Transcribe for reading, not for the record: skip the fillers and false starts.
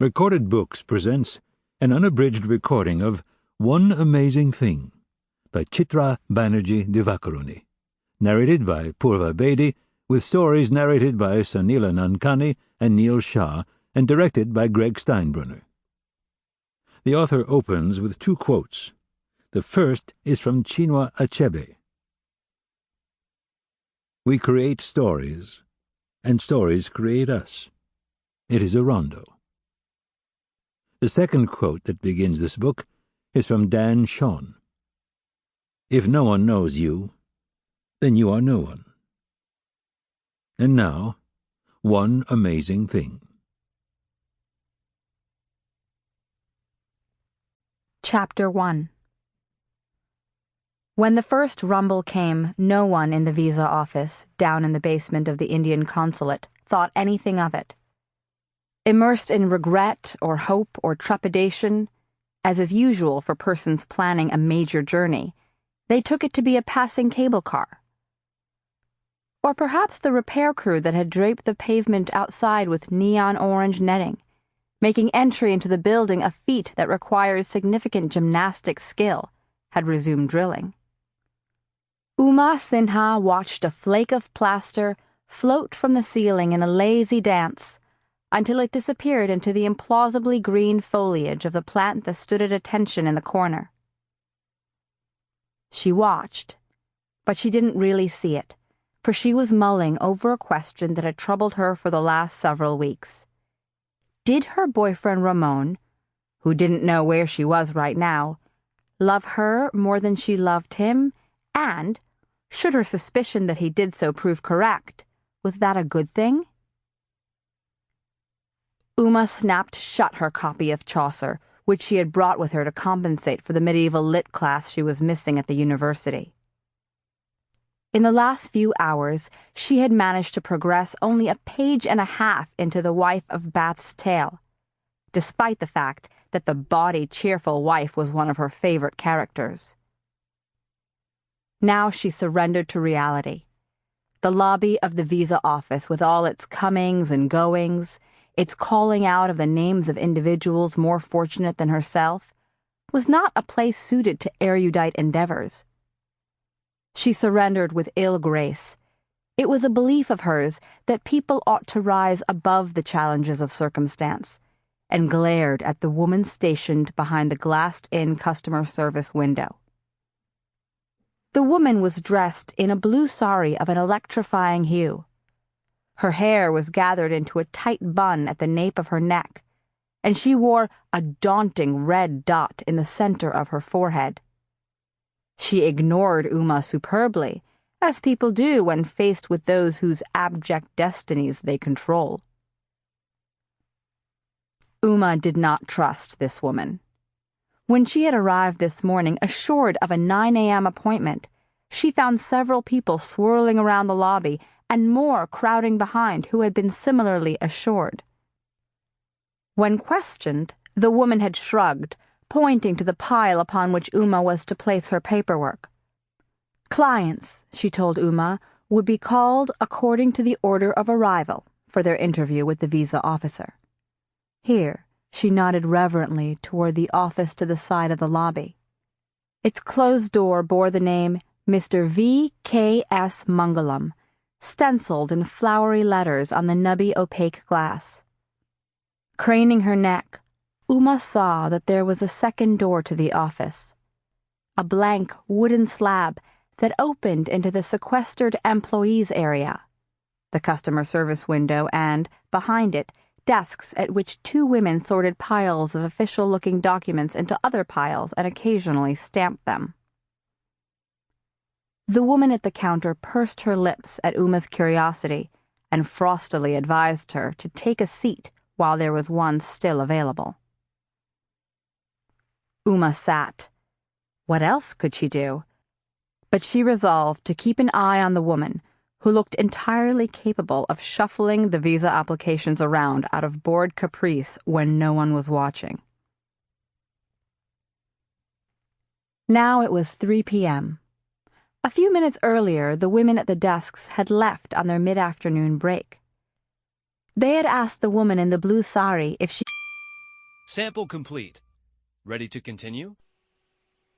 Recorded Books presents an unabridged recording of One Amazing Thing by Chitra Banerjee Divakaruni, narrated by Purva Bedi, with stories narrated by Soneela Nankani and Shah, and directed by Greg Steinbrunner. The author opens with two quotes. The first is from Chinua Achebe. We create stories, and stories create us. It is a rondo. The second quote that begins this book is from Dan Shawn. If no one knows you, then you are no one. And now, one amazing thing. Chapter 1. When the first rumble came, no one in the visa office, down in the basement of the Indian consulate, thought anything of it. Immersed in regret or hope or trepidation, as is usual for persons planning a major journey, they took it to be a passing cable car. Or perhaps the repair crew that had draped the pavement outside with neon orange netting, making entry into the building a feat that required significant gymnastic skill, had resumed drilling. Uma Sinha watched a flake of plaster float from the ceiling in a lazy dance until it disappeared into the implausibly green foliage of the plant that stood at attention in the corner. She watched, but she didn't really see it, for she was mulling over a question that had troubled her for the last several weeks. Did her boyfriend Ramon, who didn't know where she was right now, love her more than she loved him, and, should her suspicion that he did so prove correct, was that a good thing? Uma snapped shut her copy of Chaucer, which she had brought with her to compensate for the medieval lit class she was missing at the university. In the last few hours, she had managed to progress only a page and a half into The Wife of Bath's tale, despite the fact that the bawdy, cheerful wife was one of her favorite characters. Now she surrendered to reality. The lobby of the visa office, with all its comings and goings, its calling out of the names of individuals more fortunate than herself, was not a place suited to erudite endeavors. She surrendered with ill grace. It was a belief of hers that people ought to rise above the challenges of circumstance, and glared at the woman stationed behind the glassed-in customer service window. The woman was dressed in a blue sari of an electrifying hue. Her hair was gathered into a tight bun at the nape of her neck, and she wore a daunting red dot in the center of her forehead. She ignored Uma superbly, as people do when faced with those whose abject destinies they control. Uma did not trust this woman. When she had arrived this morning, assured of a 9 a.m. appointment, she found several people swirling around the lobby and more crowding behind who had been similarly assured. When questioned, the woman had shrugged, pointing to the pile upon which Uma was to place her paperwork. Clients, she told Uma, would be called according to the order of arrival for their interview with the visa officer. Here, she nodded reverently toward the office to the side of the lobby. Its closed door bore the name Mr. V.K.S. Mangalam, stenciled in flowery letters on the nubby opaque glass. Craning her neck, Uma saw that there was a second door to the office, a blank wooden slab that opened into the sequestered employees area, the customer service window, and, behind it, desks at which two women sorted piles of official-looking documents into other piles and occasionally stamped them. The woman at the counter pursed her lips at Uma's curiosity and frostily advised her to take a seat while there was one still available. Uma sat. What else could she do? But she resolved to keep an eye on the woman, who looked entirely capable of shuffling the visa applications around out of bored caprice when no one was watching. Now it was 3 p.m. A few minutes earlier, the women at the desks had left on their mid-afternoon break. They had asked the woman in the blue sari if she Sample complete. Ready to continue?